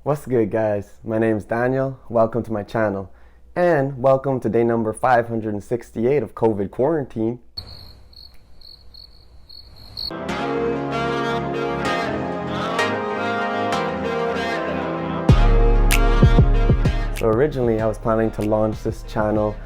What's good, guys? My name's Daniel. Welcome to my channel. And welcome to day number 568 of COVID quarantine. So originally I was planning to launch this channel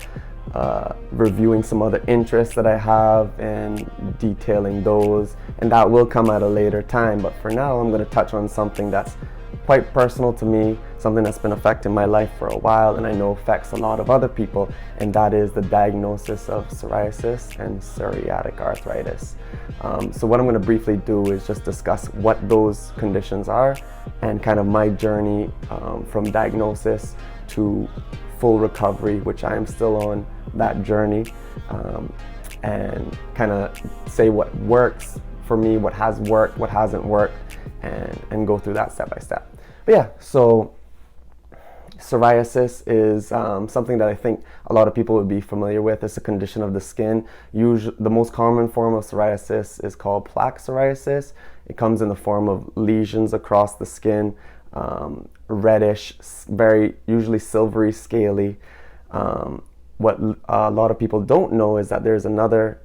reviewing some other interests that I have and detailing those, and that will come at a later time. But for now, I'm going to touch on something that's quite personal to me, something that's been affecting my life for a while and I know affects a lot of other people, and that is the diagnosis of psoriasis and psoriatic arthritis. So what I'm going to briefly do is just discuss what those conditions are and kind of my journey from diagnosis to full recovery, which I am still on that journey, and kind of say what works for me, what has worked, what hasn't worked, and go through that step by step. But yeah, so psoriasis is something that I think a lot of people would be familiar with. It's a condition of the skin. Usually, the most common form of psoriasis is called plaque psoriasis. It comes in the form of lesions across the skin, reddish, very usually silvery, scaly. What a lot of people don't know is that there's another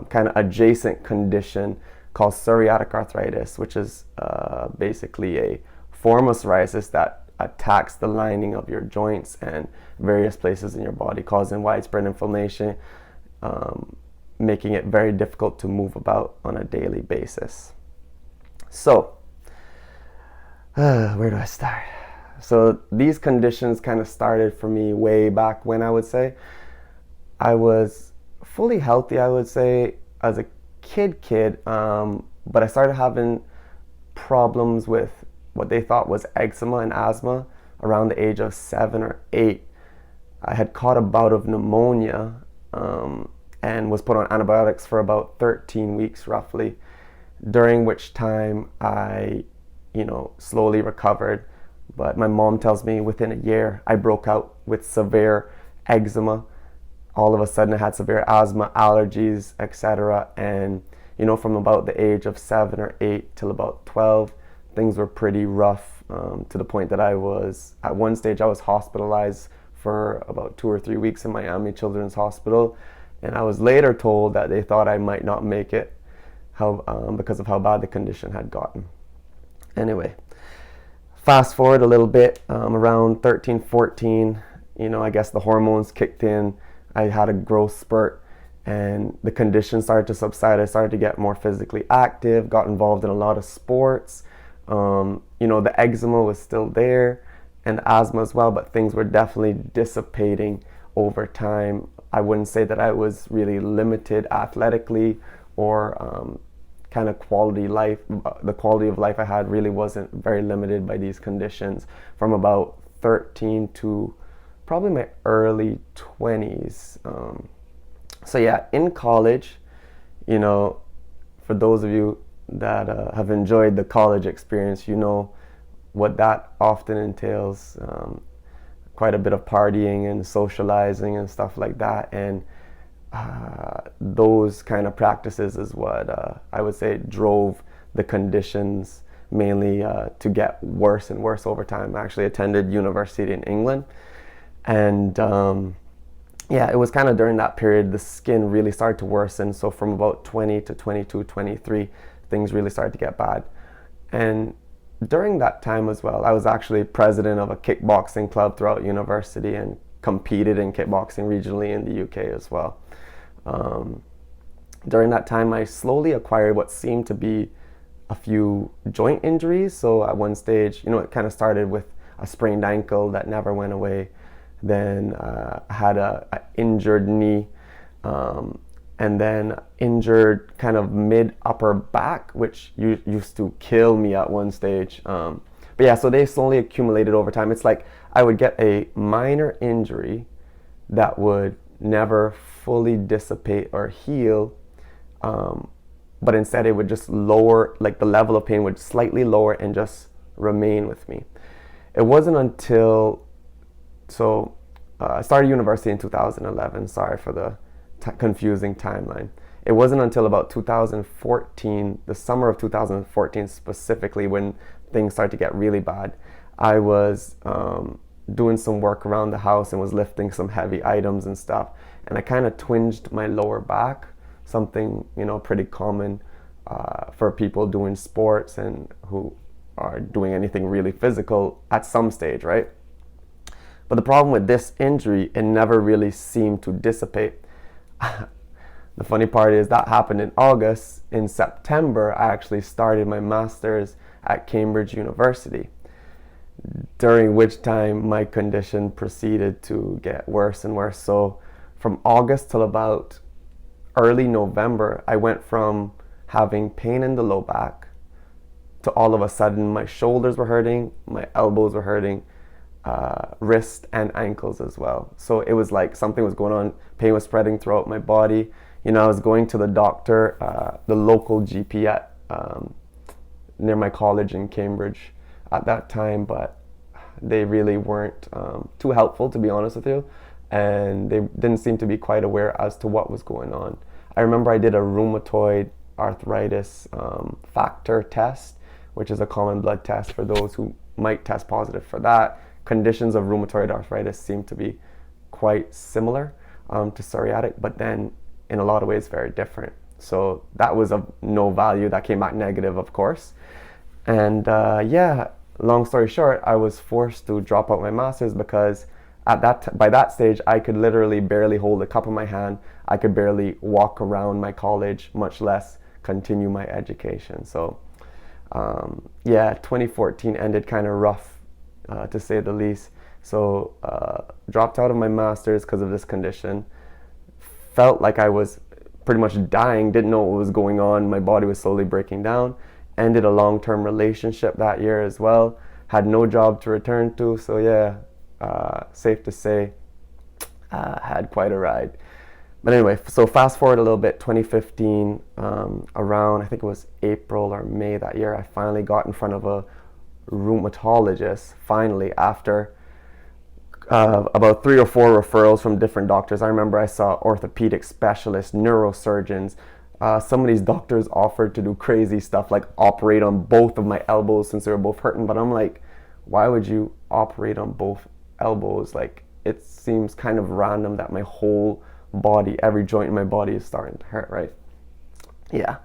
kind of adjacent condition called psoriatic arthritis, which is basically a form of psoriasis that attacks the lining of your joints and various places in your body, causing widespread inflammation, making it very difficult to move about on a daily basis. So, where do I start? So these conditions kind of started for me way back when. I would say I was fully healthy, I would say, as a kid, but I started having problems with what they thought was eczema and asthma around the age of 7 or 8. I had caught a bout of pneumonia and was put on antibiotics for about 13 weeks roughly, during which time I, slowly recovered. But my mom tells me within a year I broke out with severe eczema. All of a sudden I had severe asthma, allergies, etc. And from about the age of 7 or 8 till about 12, things were pretty rough, to the point that at one stage I was hospitalized for about 2 or 3 weeks in Miami Children's Hospital, and I was later told that they thought I might not make it because of how bad the condition had gotten. Anyway, fast forward a little bit, around 13, 14, I guess the hormones kicked in. I had a growth spurt and the condition started to subside. I started to get more physically active, got involved in a lot of sports. The eczema was still there and asthma as well, but things were definitely dissipating over time. I wouldn't say that I was really limited athletically or kind of quality life. The quality of life I had really wasn't very limited by these conditions from about 13 to probably my early 20s. So yeah, in college, for those of you that have enjoyed the college experience, what that often entails, quite a bit of partying and socializing and stuff like that, and those kind of practices is what I would say drove the conditions mainly to get worse and worse over time. I actually attended university in England, and it was kind of during that period the skin really started to worsen. So from about 20 to 22, 23, things really started to get bad. And during that time as well, I was actually president of a kickboxing club throughout university and competed in kickboxing regionally in the UK as well. During that time, I slowly acquired what seemed to be a few joint injuries. So at one stage, it kind of started with a sprained ankle that never went away. Then I had a injured knee, and then injured kind of mid-upper back, which used to kill me at one stage. But yeah, so they slowly accumulated over time. It's like I would get a minor injury that would never fully dissipate or heal, but instead it would just lower, like the level of pain would slightly lower and just remain with me. It wasn't until, I started university in 2011, sorry for the confusing timeline. It wasn't until about 2014, the summer of 2014 specifically, when things started to get really bad. I was doing some work around the house and was lifting some heavy items and stuff, and I kind of twinged my lower back, something, you know, pretty common for people doing sports and who are doing anything really physical at some stage, right? But the problem with this injury, it never really seemed to dissipate. The funny part is that happened in August. In September, I actually started my master's at Cambridge University, during which time my condition proceeded to get worse and worse. So from August till about early November, I went from having pain in the low back to all of a sudden my shoulders were hurting, my elbows were hurting, wrist and ankles as well. So it was like something was going on. Pain was spreading throughout my body. You know, I was going to the doctor, the local GP at near my college in Cambridge at that time, but they really weren't too helpful, to be honest with you, and they didn't seem to be quite aware as to what was going on. I remember I did a rheumatoid arthritis factor test, which is a common blood test for those who might test positive for that. Conditions of rheumatoid arthritis seem to be quite similar to psoriatic, but then in a lot of ways very different. So that was of no value. That came back negative, of course. And yeah, long story short, I was forced to drop out my master's because by that stage, I could literally barely hold a cup in my hand. I could barely walk around my college, much less continue my education. So yeah, 2014 ended kind of rough, to say the least. So dropped out of my master's because of this condition. Felt like I was pretty much dying, didn't know what was going on. My body was slowly breaking down. Ended a long-term relationship that year as well. Had no job to return to. So yeah, safe to say, had quite a ride. But anyway, so fast forward a little bit, 2015, around, I think it was April or May that year, I finally got in front of a rheumatologist, finally, after about 3 or 4 referrals from different doctors. I remember I saw orthopedic specialists, neurosurgeons. Some of these doctors offered to do crazy stuff like operate on both of my elbows since they were both hurting. But I'm like, why would you operate on both elbows? Like, it seems kind of random that my whole body, every joint in my body is starting to hurt, right? Yeah.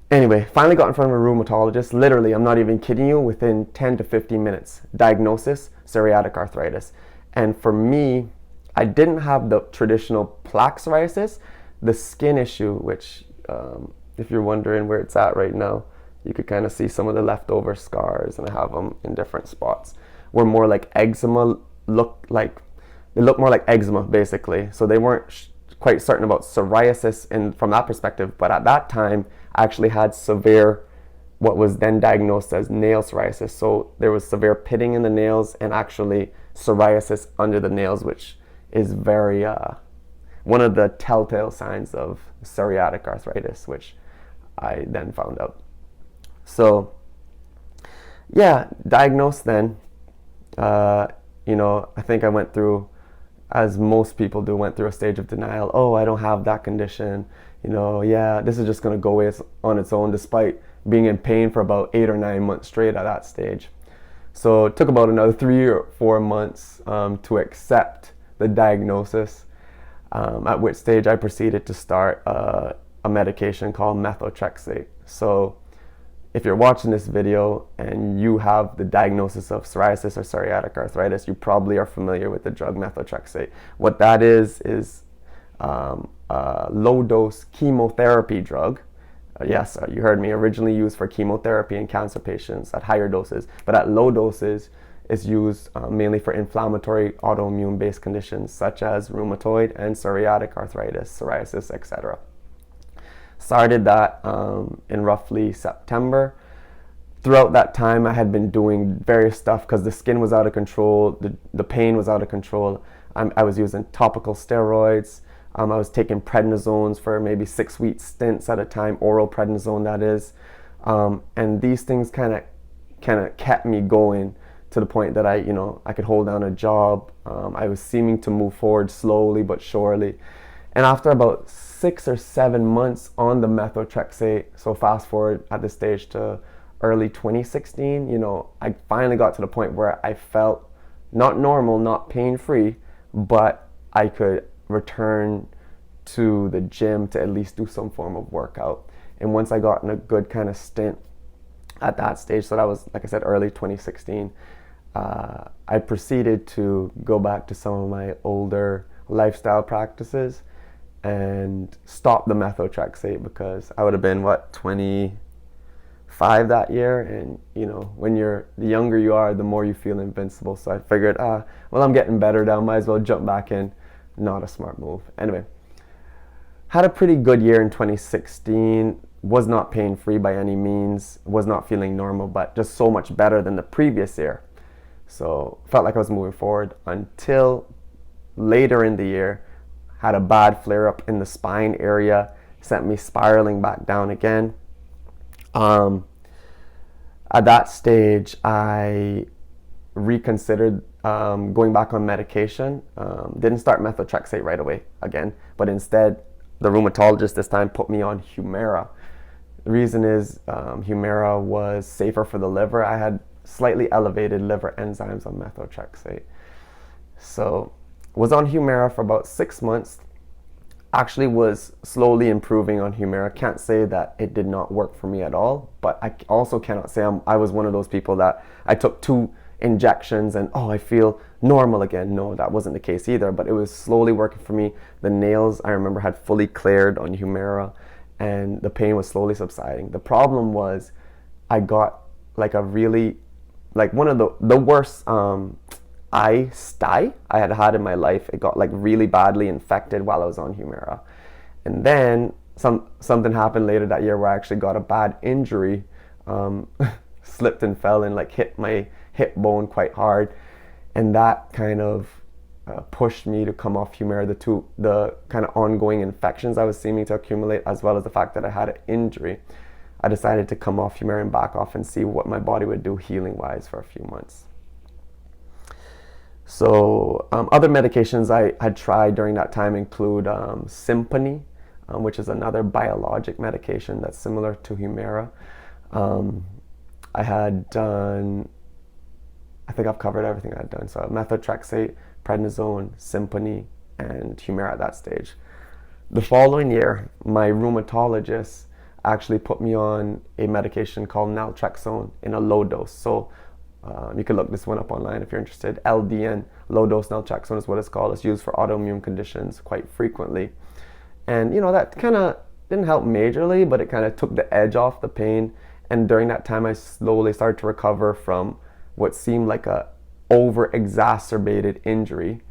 Anyway, finally got in front of a rheumatologist. Literally, I'm not even kidding you, within 10 to 15 minutes. Diagnosis, psoriatic arthritis. And for me, I didn't have the traditional plaque psoriasis, the skin issue, which if you're wondering where it's at right now, you could kind of see some of the leftover scars, and I have them in different spots, were more like eczema, they look more like eczema basically. So they weren't quite certain about psoriasis from that perspective, but at that time I actually had severe, what was then diagnosed as nail psoriasis. So there was severe pitting in the nails and actually psoriasis under the nails, which is very one of the telltale signs of psoriatic arthritis, which I then found out. So yeah, diagnosed then. You know, I think I went through, as most people do, went through a stage of denial. Oh, I don't have that condition. You know, yeah, this is just going to go away on its own, despite being in pain for about 8 or 9 months straight at that stage. So it took about another 3 or 4 months to accept the diagnosis, at which stage I proceeded to start a medication called methotrexate. So if you're watching this video and you have the diagnosis of psoriasis or psoriatic arthritis, you probably are familiar with the drug methotrexate. What that is a low-dose chemotherapy drug. Yes, you heard me, originally used for chemotherapy in cancer patients at higher doses, but at low doses is used mainly for inflammatory autoimmune-based conditions such as rheumatoid and psoriatic arthritis, psoriasis, etc. Started that in roughly September. Throughout that time, I had been doing various stuff because the skin was out of control, the pain was out of control. I was using topical steroids. I was taking prednisones for maybe 6-week stints at a time, oral prednisone that is. And these things kind of kept me going to the point that I could hold down a job. I was seeming to move forward slowly but surely. And after about 6 or 7 months on the methotrexate, so fast forward at this stage to early 2016, I finally got to the point where I felt not normal, not pain-free, but I could return to the gym to at least do some form of workout. And once I got in a good kind of stint at that stage, so that was, like I said, early 2016, I proceeded to go back to some of my older lifestyle practices and stop the methotrexate, because I would have been, 25 that year, and the younger you are, the more you feel invincible. So I figured, well, I'm getting better now, might as well jump back in. Not a smart move. Anyway, had a pretty good year in 2016. Was not pain-free by any means, was not feeling normal, but just so much better than the previous year. So felt like I was moving forward until later in the year. Had a bad flare-up in the spine area, sent me spiraling back down again. At that stage, I reconsidered going back on medication. Didn't start methotrexate right away again, but instead, the rheumatologist this time put me on Humira. The reason is Humira was safer for the liver. I had slightly elevated liver enzymes on methotrexate. So was on Humira for about 6 months. Actually was slowly improving on Humira. Can't say that it did not work for me at all, but I also cannot say I was one of those people that I took 2 injections and I feel normal again. No, that wasn't the case either, but it was slowly working for me. The nails, I remember, had fully cleared on Humira, and the pain was slowly subsiding. The problem was I got like one of the worst eye sty I had in my life. It got like really badly infected while I was on Humira. And then something happened later that year where I actually got a bad injury, slipped and fell and like hit my hip bone quite hard, and that kind of pushed me to come off Humira. The kind of ongoing infections I was seeming to accumulate, as well as the fact that I had an injury, I decided to come off Humira and back off and see what my body would do healing wise for a few months. So other medications I had tried during that time include Simponi, which is another biologic medication that's similar to Humira. I had done, I think I've covered everything I had done. So methotrexate, prednisone, Simponi, and Humira at that stage. The following year, my rheumatologist actually put me on a medication called naltrexone in a low dose. So you can look this one up online if you're interested. LDN, low dose naltrexone is what it's called. It's used for autoimmune conditions quite frequently. And that kind of didn't help majorly, but it kind of took the edge off the pain. And during that time, I slowly started to recover from what seemed like a over-exacerbated injury,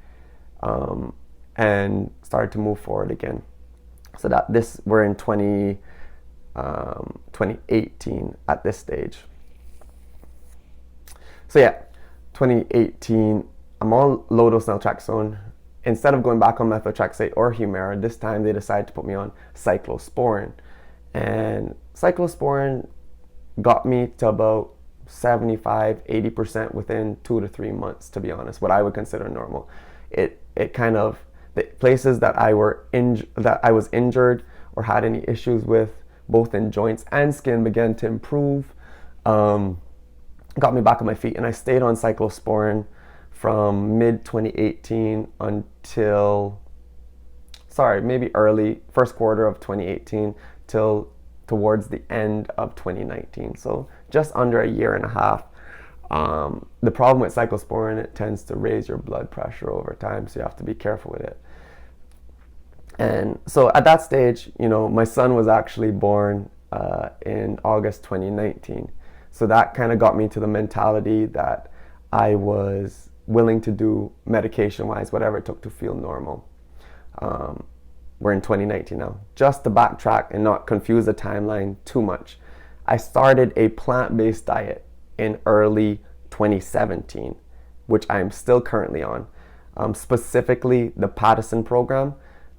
and started to move forward again. So we're in 2018 at this stage. So 2018, I'm on low-dose naltrexone. Instead of going back on methotrexate or Humira, this time they decided to put me on cyclosporin. And cyclosporin got me to about 75-80% within 2 to 3 months, to be honest, what I would consider normal. It kind of, the places that I was injured or had any issues with, both in joints and skin, began to improve. Got me back on my feet, and I stayed on cyclosporin from mid 2018 until maybe early first quarter of 2018 till towards the end of 2019. So just under a year and a half. The problem with cyclosporin, it tends to raise your blood pressure over time, so you have to be careful with it. And so at that stage, my son was actually born in August 2019. So that kind of got me to the mentality that I was willing to do medication-wise whatever it took to feel normal. We're in 2019 now. Just to backtrack and not confuse the timeline too much, I started a plant-based diet in early 2017, which I'm still currently on. Specifically, the Pattison program.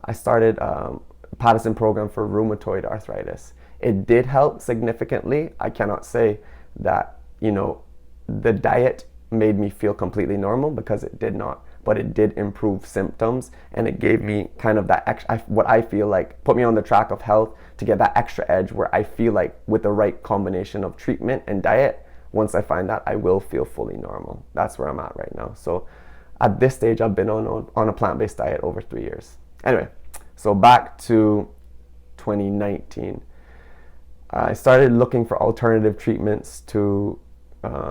I started a Pattison program for rheumatoid arthritis. It did help significantly. I cannot say that, the diet made me feel completely normal, because it did not. but it did improve symptoms, and it gave me kind of that extra, what I feel like put me on the track of health to get that extra edge where I feel like with the right combination of treatment and diet, once I find that, I will feel fully normal. That's where I'm at right now. So at this stage, I've been on a plant-based diet over 3 years. Anyway, so back to 2019. I started looking for alternative treatments to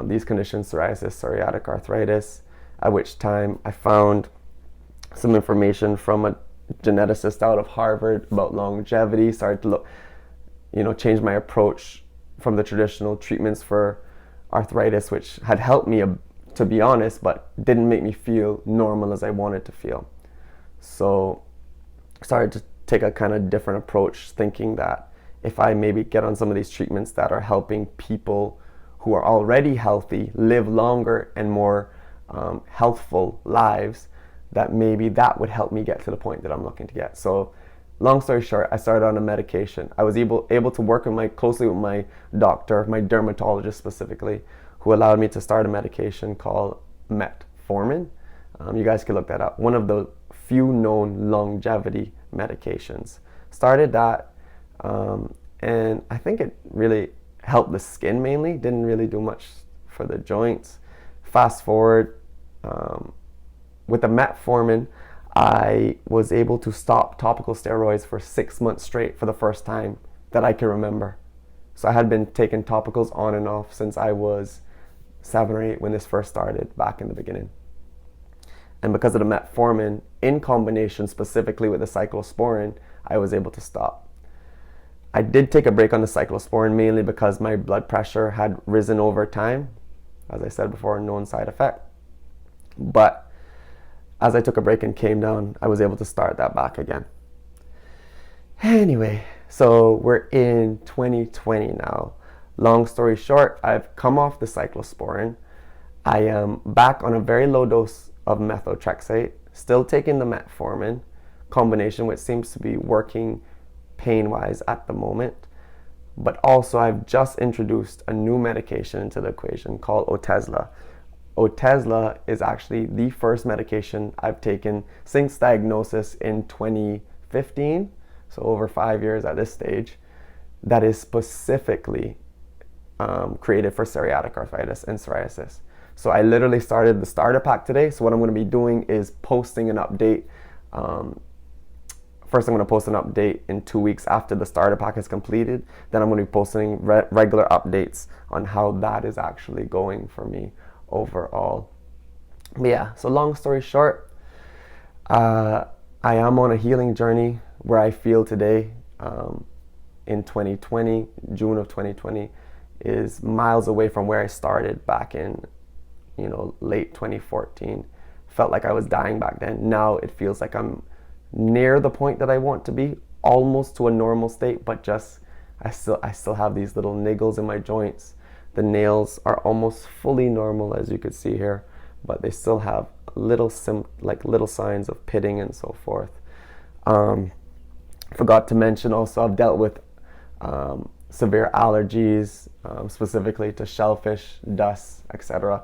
these conditions, psoriasis, psoriatic arthritis, at which time I found some information from a geneticist out of Harvard about longevity, started to look, change my approach from the traditional treatments for arthritis, which had helped me, to be honest, but didn't make me feel normal as I wanted to feel. So I started to take a kind of different approach, thinking that if I maybe get on some of these treatments that are helping people who are already healthy live longer and more healthful lives, that maybe that would help me get to the point that I'm looking to get. So long story short, I started on a medication. I was able to work closely with my doctor, my dermatologist specifically, who allowed me to start a medication called metformin. You guys can look that up. One of the few known longevity medications. Started that, and I think it really helped the skin mainly. Didn't really do much for the joints. Fast forward, with the metformin, I was able to stop topical steroids for 6 months straight for the first time that I can remember. So I had been taking topicals on and off since I was 7 or 8 when this first started back in the beginning. And because of the metformin, in combination specifically with the cyclosporin, I was able to stop. I did take a break on the cyclosporin mainly because my blood pressure had risen over time. As I said before, a known side effect. But as I took a break and came down, I was able to start that back again. Anyway, so we're in 2020 now. Long story short, I've come off the cyclosporin. I am back on a very low dose of methotrexate, still taking the metformin combination, which seems to be working pain-wise at the moment. But also I've just introduced a new medication into the equation called Otezla. Otezla is actually the first medication I've taken since diagnosis in 2015, so over 5 years at this stage, that is specifically created for psoriatic arthritis and psoriasis. So I literally started the starter pack today. So what I'm going to be doing is posting an update. First, I'm going to post an update in 2 weeks after the starter pack is completed. Then I'm going to be posting regular updates on how that is actually going for me overall. But yeah, so long story short, I am on a healing journey where I feel today in 2020, June of 2020, is miles away from where I started back in, late 2014. Felt like I was dying back then. Now it feels like I'm near the point that I want to be, almost to a normal state, but just I still have these little niggles in my joints. The nails are almost fully normal, as you could see here, but they still have little signs of pitting and so forth. Forgot to mention also, I've dealt with severe allergies, specifically to shellfish, dust, etc.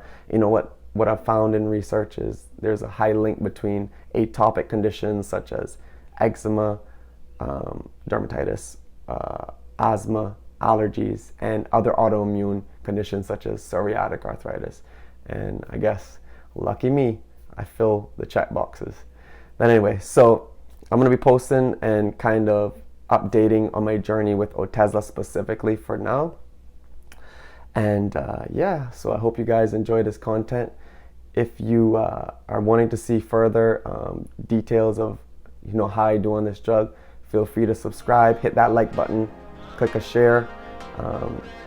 What I've found in research is there's a high link between atopic conditions such as eczema, dermatitis, asthma, allergies, and other autoimmune conditions such as psoriatic arthritis. And I guess, lucky me, I fill the check boxes. But anyway, so I'm going to be posting and kind of updating on my journey with Otezla specifically for now. And yeah, so I hope you guys enjoy this content. If you are wanting to see further details of how I do on this drug, feel free to subscribe, hit that like button, click a share.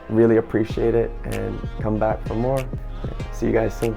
Really appreciate it, and come back for more. See you guys soon.